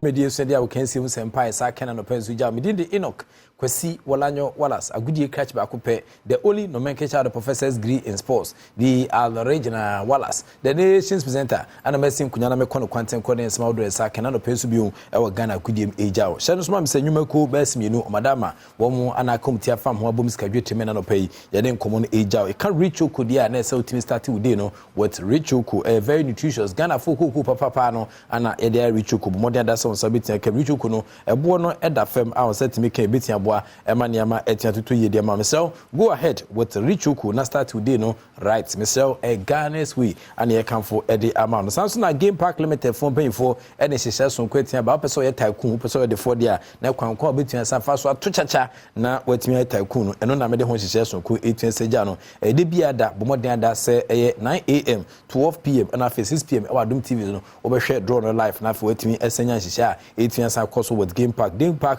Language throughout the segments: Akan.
media said ya we can see Empire sa Kenan no pensu ja me the Enoch Kwesi Wolanyo Wallace agudie catch back up the only nomenclature the professor's degree in sports the Regina Wallace the nation's presenter and mesim kunyana me kono kwanten kono nsema do sa Kenan no pensu bi e wa Ghana agudie ejao shano so ma me nyuma ko best mienu madama wo mu ana komtia fam ho abom ska dweteme na no pay ye den komo no ejao e kan rich okudia na se ultimate start with day no what rich oku a very nutritious Ghana folk oku papa no ana ye dey rich oku modern da so sabiti ka rich oku no ebo no eda fam a set me kan beti aboa emaniama etia tutu ye dey ma mesel go ahead with rich oku na start with day no right mesel a Ghana's way and ye kan for edi ama no sanso na game park limited phone pay for ene hyehyɛ so kwetia ba person ye tycoon person de for dia na kwankwa betia safa so atochacha na watimi tycoon no eno na me de ho hyehyɛ so ko 18 seja no e de bia da bomodern da se 9 am 12 pm and after 6 pm our Adom TV no obehwe draw no live na after watimi esenya hyehyɛ a 18 sa course with game park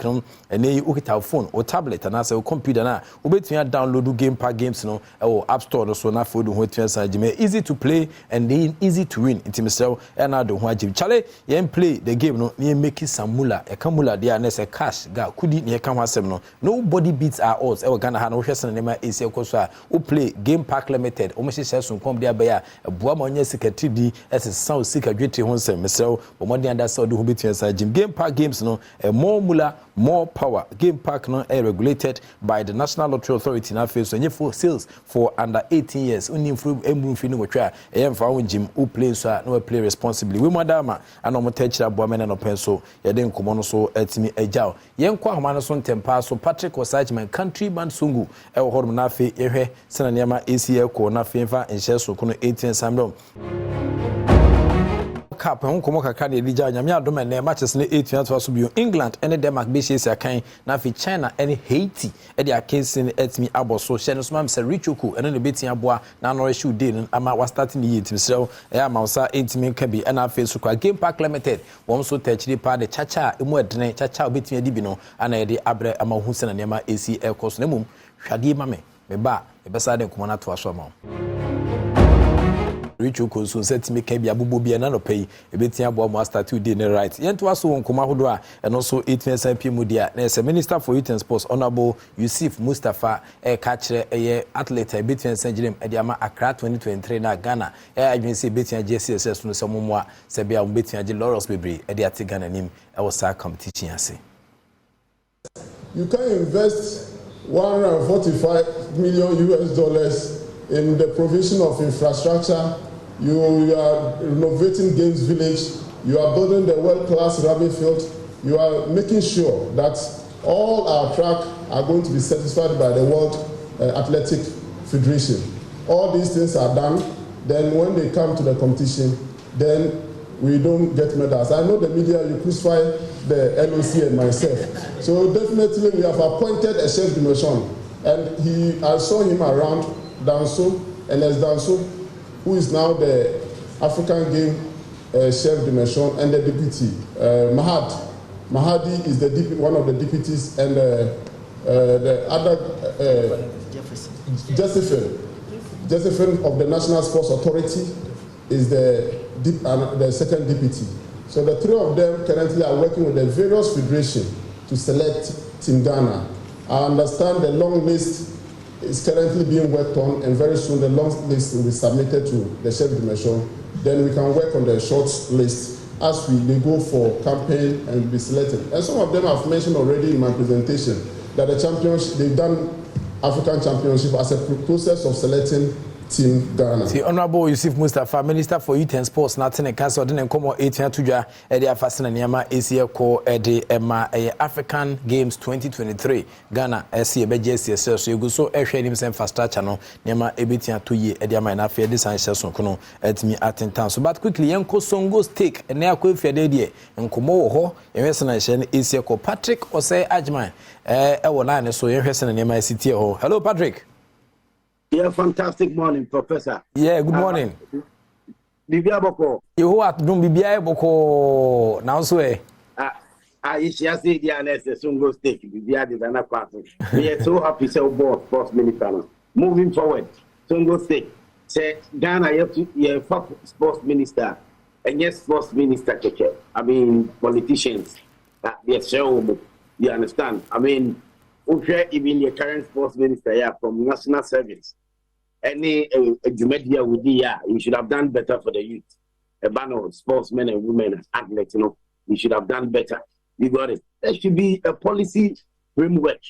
no ene ukita phone or tablet and as a computer na obetimi download game park games no or app store no so na after do ho watimi sa jime easy to play and then easy to win intimesel and ado ho agim chale yen play the game no ne make some mula e kamula dia na se cash ga kudi ne ka ho asem no nobody beats our odds e we Ghana ha no hwese ne ma esi ekoso a o play game park limited o mhyehyɛ so nkom dia ba ya boa ma onye sikati di ese sound sika dwete ho nsem mesel o modern da so do ho betua sa gym game park games no more mula more power game park no regulated by the National Lottery Authority na face so nye for sales for under 18 years uni mfiri no wotwa mfa won gym o play so no play responsibly we madama ana mo tachira boa mena no penso ye de nkomo no so atimi agyaw yen kwa homa no so ntempa so Patrick Osachman country band sungu e wo horum na fe yehwe sena niam ACL ko na fe mfa nhye so kono 18 samdom Cup on komo kaka na elija nyame adom na matches na 8 to so bio England and Denmark be shese akan na fi China and Haiti e dia akensin etimi aboso hye no so mam se Richoku ene ne betin aboa na no shoot day no ama wa start ni yetim so e ama usa etimi ka bi na fe so kwa game park limited won so tachiri pa de chacha emu edene chacha obetin adi bi no ana ye de abre ama hu se na nema ACL course na mum hwade ma me ba e besa de komo na to aso ma Richoku so set me ka bia bobo bia na no pay e betia bo mo start to dey right yento aso won koma hodo a eno so 8 pm dia na se minister for youth and sports honorable Yusuf Mustafa e ka kire e athlete e betia sanjirem e dia ma Accra 2023 na Ghana e adwen se betia GCSS no se momo a se bia mo betia ge laurels bebre e dia te Ghana nim e wo sa competition ase. You can invest $145 million in the provision of infrastructure. You are renovating Games Village. You are building the world-class rugby field. You are making sure that all our track are going to be certified by the World Athletic Federation. All these things are done. Then when they come to the competition, then we don't get medals. I know the media, you crucify the LOC and myself. So definitely we have appointed a chef de mission. And I saw him around Danso, NS Danso, who is now the African Game chef de mission, and the deputy, Mahadi is the one of the deputies, and the other, Josephine of the National Sports Authority is the second deputy. So the three of them currently are working with the various federations to select Team Ghana. I understand the long list is currently being worked on, and very soon the long list will be submitted to the chef de mission. Then we can work on the short list as they go for campaign and be selected. And some of them I've mentioned already in my presentation that the championship, they've done African Championship as a process of selecting Team Ghana. The Honorable Yusuf Mustafa, Minister for Youth and Sports, Natin and Council, didn't come on 18 to Edia Fascina Niama, ACL Core, Eddie Emma, African Games 2023, Ghana, SC, BJS, so you go so air him same fast channel, Niama, Ebitia 2 year, Edia Mina, Fair Design Session, Kono, at me at town. So, but quickly, Yanko Songo steak, and now quick fair day, and Komo Ho, and Western ACL Core, Patrick or say Ajman, line, so you're Western Niama City. Hello, Patrick. Yeah, fantastic morning, Professor. Yeah, good morning. Bibia Boko. You are doing Bibia Boko now, so I just say the answer soon go steak. Bibia is another part. We are so happy, so board, sports minister. Moving forward, soon go steak. Say Ghana, you have sports minister. and yes, sports minister, I mean, politicians, they're so, you understand? I mean, even the current sports minister, yeah, from national service, any media with you should have done better for the youth. A banner of sportsmen and women, athletes, you should have done better. You got it. There should be a policy framework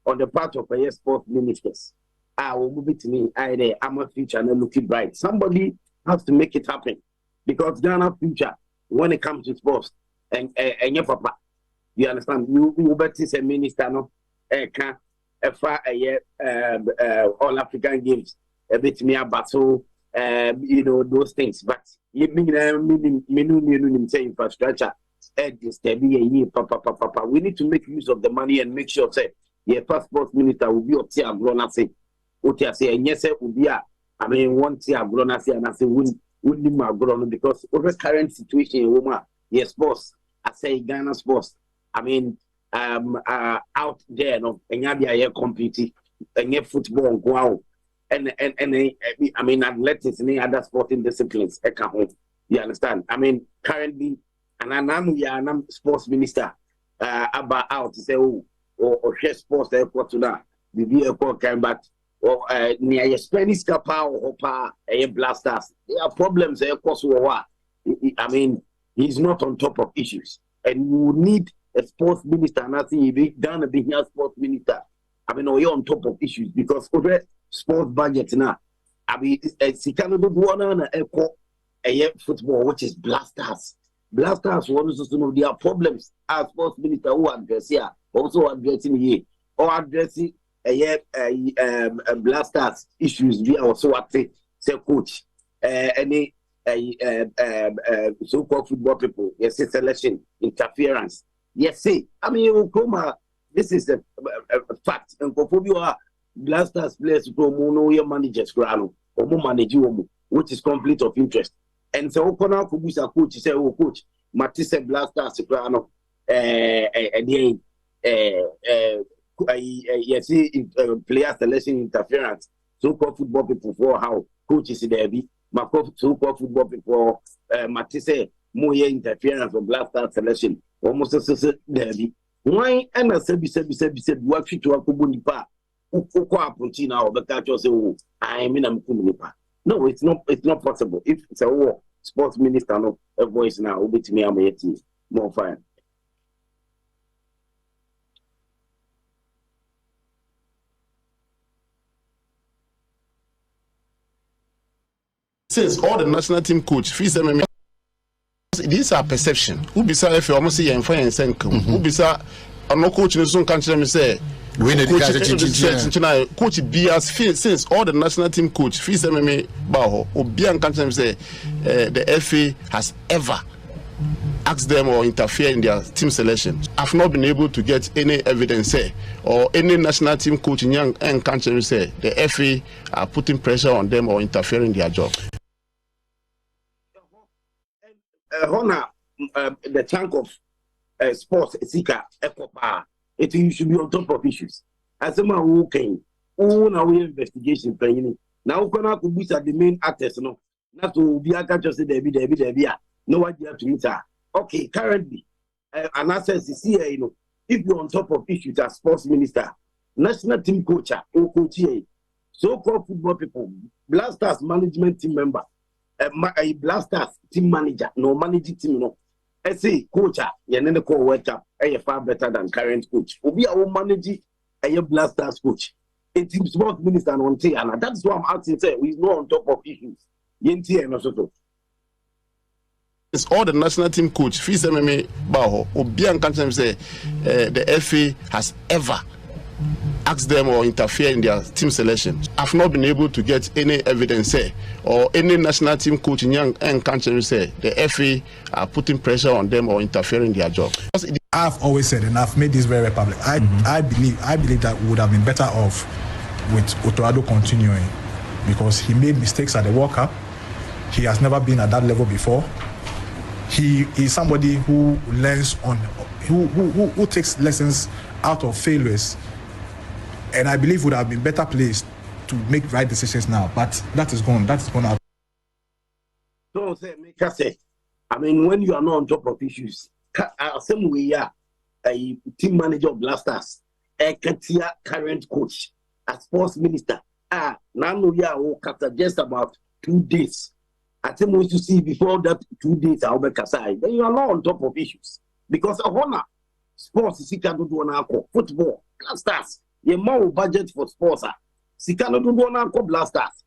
on the part of a sports ministers. I will move it to me. I'm a future and looking bright. Somebody has to make it happen because Ghana future when it comes to sports and your papa, you understand? You better say minister no can all African games a bit me battle those things, but you mean say infrastructure. We need to make use of the money and make sure say your passport minister will be up here grown say and yes will be I mean one year grown say and I say wouldn't my grown because over current situation woman yes boss I say Ghana sports I mean out there no and ya competing and football go out and I mean athletics and other sporting disciplines you understand I mean currently and I'm sports minister about out to say or sports airport to that the vehicle came back or near Spanish Kappa or blasters. There are problems I mean he's not on top of issues and you need a sports minister and I think he done a big sports minister. I mean you're on top of issues because over sports budget now I mean it's kind of one football which is blasters. Blasters want to know their problems as sports minister who address here, also addressing here, or addressing blasters issues via also what say coach any so-called football people, yes, selection, interference. Yes, say I mean you come this is a fact and for blasters players promo your managers or manage which is conflict of interest. And so Okona Kubusa coach say, oh coach, Matisse Blasters Soprano player selection interference, so-called football people for how coaches there be, so-called football people Matisse Moye interference for Blasters selection, almost there be. Why and I said what you to a Kubunipa, Uko Puntina or the catcher say, oh, I mean I'm Kumunipa. No, it's not possible. If it's a war, sports minister, no, a voice now, will be to me, I'm a team. More fine. Since all the national team coach, these are perception. Who beside if you almost see and fine and send come? Who beside no coach in the country, me say. Coach Bias since all the national team coach fees MMA Baho Obian can't say the FA has ever asked them or interfere in their team selection. I've not been able to get any evidence say or any national team coach in young and country say the FA are putting pressure on them or interfering in their job. The chunk of sports seeker Ecopa. You should be on top of issues. As someone who came, now investigation planning. Now, Kona Kubus are the main actors, no, not to be a catcher, say, Debbie, no idea to meet her. Okay, currently, an access is here, if you're on top of issues as sports minister, national team coach, or coach, so-called football people, Blasters management team member, a Blasters team manager, no managing team, no. I say, coach, you never call wake up. Are far better than current coach? Obi our manager, a Blasters coach. A team sports minister on T, and that's why I'm asking. Say, he's not on top of issues. Yenti and also. It's all the national team coach. Fees MMA Baho Obian can't say the FA has ever asked them or interfere in their team selection. I've not been able to get any evidence say or any national team coach in young and country say the FA are putting pressure on them or interfering in their job. I've always said, and I've made this very public. I believe that we would have been better off with Otoado continuing because he made mistakes at the World Cup. He has never been at that level before. He is somebody who learns on, who takes lessons out of failures. And I believe would have been better placed to make right decisions now. But that is gone. That is gone out. So say, make us say, I mean, when you are not on top of issues, same way, yeah, a team manager of Blasters, a Katia current coach, a sports minister. Now we are just about 2 days. I think we to see before that 2 days, I'll be Kasai. Then you are not on top of issues because of honor. Sports is football, Blasters. You more budget for sports. Sikano do one Blasters.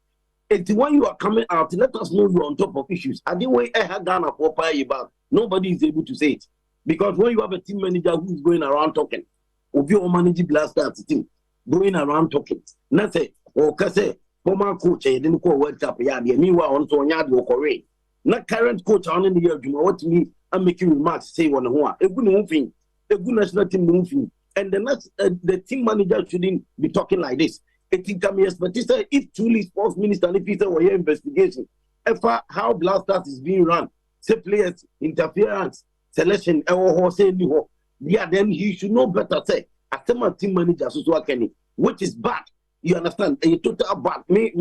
And when you are coming out, let us know you're on top of issues. I didn't wait Ghana for about. Nobody is able to say it. Because when you have a team manager who is going around talking, or you manage Blasters team, going around talking. Not say, or say, former coach, didn't call World Cup, yeah, meanwhile on Tonyard or Korea. Not current coach on in the year, you know what to me, I'm making remarks, say one one. A good moving, a good national team moving. And the team manager shouldn't be talking like this. It can be expertise if truly sports minister and if it's a investigation. How Blasters is being run, say players interference, selection, then he should know better. Say, as a team manager, which is bad. You understand? A total bad. Me,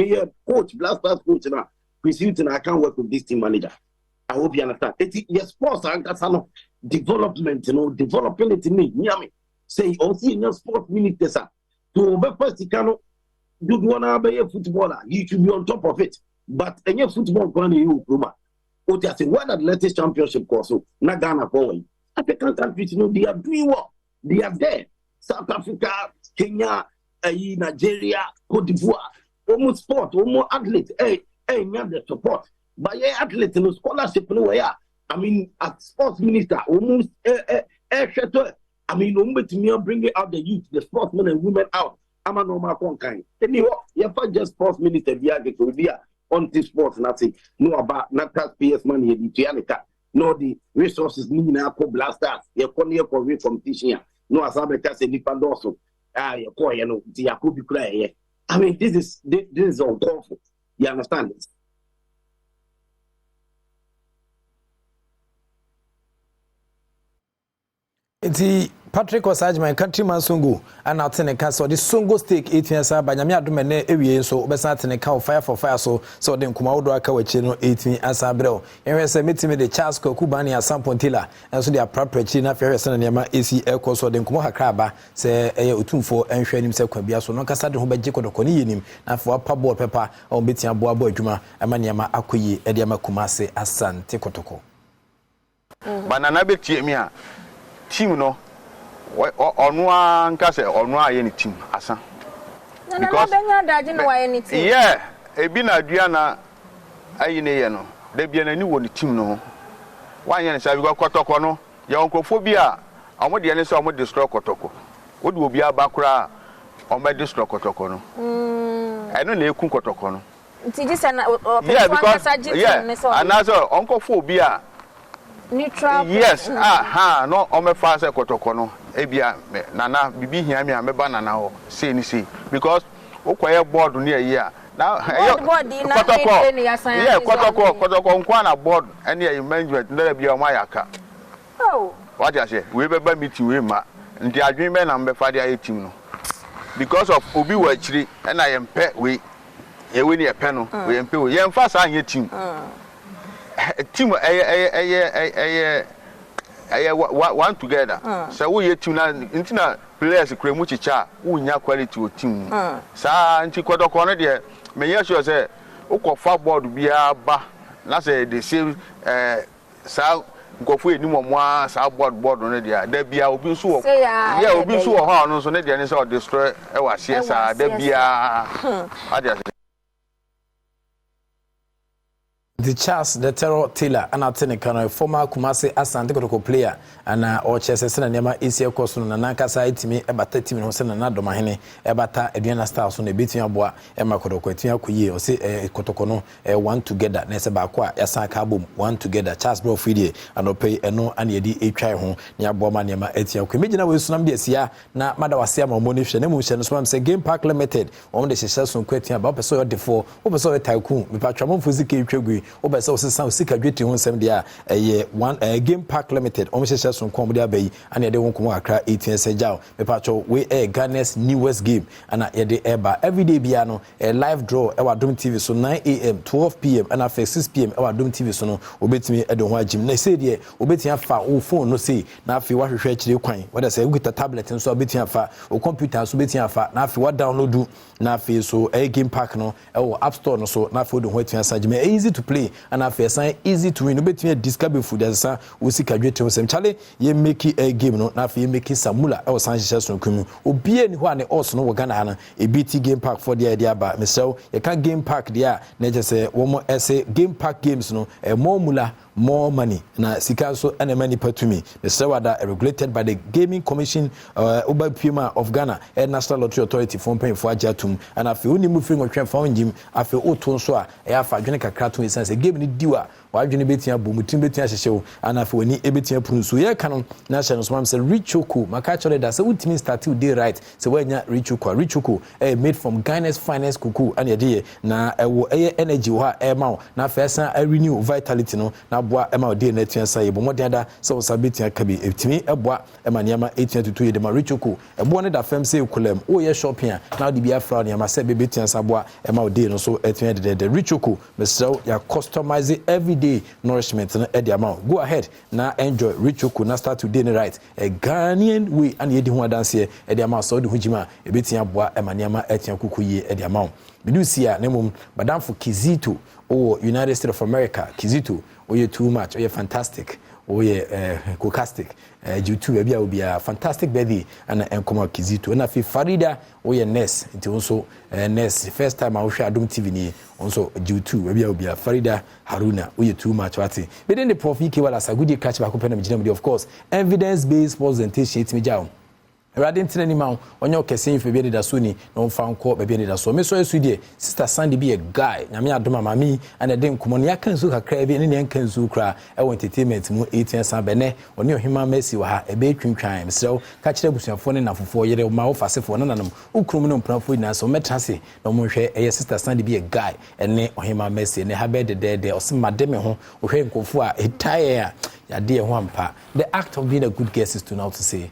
coach, Blasters coach now. I can't work with this team manager. I hope you understand. It's sports and development, developing it in me. Say, also in your sports minister, to be first, you cannot. You want to be a footballer, you should be on top of it. But any football going to you, what I say, what athletics championship course, not Ghana forward. African countries, they are doing well. They are there. South Africa, Kenya, Nigeria, Cote d'Ivoire, almost sport, almost athletes. The support. But athletes in scholarship, I mean, as sports minister, almost I mean, bringing out the youth, the sportsmen and women out. I'm a normal kind. Anyway, you're just sports minister, be on this sports, nothing. No about not taxpayers' money, no the resources needing our Blasters. You're calling your competition. No, as I'm a cast in Pandoso. You're calling, the Yakubi cry. I mean, this is uncalled for. You understand this? It's Patrick Osage, my countryman Sungu, and out in a castle. The Sungu stake 18 years by Yamia Dumene, Ewie, so Besat in a cow fire for fire, so then Kumaudo Akawachino 18 as Abrel. And we say meeting with the Chasko Kubani at some pontilla, and so they are proper China, Ferris and Yama AC Air Course, so then Kumoha Kraba, say a Utumfo, and share himself Kabia, so no Casado Hubajiko the Coninim, and for a pub pepper, or Bitia Boabo Juma, and Maniama Akuyi, Ediama Kumase, as San Tekotoko. Banana Betia. Team no on case on any team asa because yeah e bi na aduana ayi ne ye no da bia na ni wo ni team no wan ye ne sa bi kotoko no ye onkofo bi a omo de ne se omo destroy kotoko wo de obi aba kura omo destroy kotoko no eno na ekun kotoko no nti ji se na yeah because yeah anaso onkofo bi a neutral yes no omefa se kotoko no ebia nana bibi hia me ameba nana ho say ni say because okoye board ni ayi a na kotoko yeah kotoko nkwa na board any management na bia o mayaka oh what you say we be meeting we ma ndi adwen be na mbefa dia team no because of obi wa chiri na ye mpe we ye we ni e pe no we mpe we ye mfa sa anye team team one together. So we team na intina players kremu chicha unya quality o team. Sa nti kodoko no de me yes sure say ukofa board bia ba na say the same sa nkofo eni momo sa board no de da bia obi nso wo yeah obi nso wo ha no so ne de ne say destroy e wa share sa da bia ade the Charles, the terror Taylor, and Atenikano, former Kumasi Asante player, and or Chess and Nema Isia Kosun, and Nankasa to me about 30 minutes and another Mahine, Ebata, Ediana Stars on the beating of Bois, Emma Kodokotia Kuye, or say Kotokono, one together, Nesabaqua, Yasaka Boom, one together, Charles Bro Fidie, and Opay, and no, and Yedi, a try home, near Boma, Nema Etia. Imagine I will some days here, now Madawasiam, Monish, and Emotion, so I'm saying Game Park Limited, on the successful question about Peso de 4, over so a tycoon, with Patramon Fuziki, obese osesa osika dwetri ho nsem dia one game park limited omhyehyɛ so nkom dia bayi ana yede won komo akra 18 sejaw me pacho we Ghana's newest game ana yede eba everyday bia no live draw ewa Adom TV so 9 am 12 pm and after 6 pm ewa Adom TV so no obetimi edo ho agim na say de obetimi afa o phone no say na afi wa hwehwe akire kwan wada say ugita tablet nso obetimi afa o computer so obetimi afa na afi wa download na afi so game park no ewo app store no so na afi odo ho atimi asagim easy to play and afi san easy to win obetimi discover food as san osika dwete ho sem chale ye make a game no na afi ye make samula ewo san hyehyɛ so nkumu obie ni ho ane also no Ghana ha na e BT game park for the idea ba mesel ye ka game park dia na je say wo mo ese game park games no more mula more money na sika so and money patumi mesel wada regulated by the Gaming Commission Oba Pima of Ghana and National Lottery Authority for paying for ajatum and afi oni mu free nwotwe fa onjim afi oto so a e afa dwene kakra to sense game ni diwa wadwene betia bo mutim betia hyehyew ana afi oni ebetia punu so ye ka no na hye no so mam say Richoko maka chore da say ultimate start day right say wanya Richoko made from Ghana's finest kuku and ye na ewo energy wo ha ma na first renew vitality no na boa ema de na tia say bo modern da so sabetia ka bi etimi eboa ema niama 1822 ye de ma Richoko ebo ne da fam say kulem o ye shopping na de bia fra niama say bebetia saboa ema de no so etimi de Richoko mesel ya customize everyday nourishment na e de amount go ahead na enjoy Richoko na start today right a Ghanaian way and ye de ho dance e de amount so de hujima e betia boa ema niama etia kuku ye e de amount bidusia na mum madam for Kizito United States of America Kizito oye too much oye fantastic oye kokastic J2 bia obia fantastic baby and enkomo Kizito na fi Farida oye nurse nti also nurse first time I watch Adom TV ni also J2 bia obia Farida Haruna oye too much wati within the prof EK wala sagudi catch back open am of course evidence based presentation it me jaw Radin tinani ma onye okese nfe bi da so ni no mfa nko ba bi da so me so esu die sister Sandy be a guy nyame adoma mami and den komo ne yakan su kakra bi ne ne yakan su kra e won entertainment mu 18 san bene oni ohima Messi wa ha e be twintwan mesrew ka kire busuafo ne nafofo yere ma wo fasefo no nanam ukrum no mprafo ina so metrase no mo hwe e sister Sandy be a guy ene ohima Messi ne ha be de osema de me ho hwe nkofo a etaye a ya de ho ampa the act of being a good guest is to now to say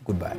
goodbye.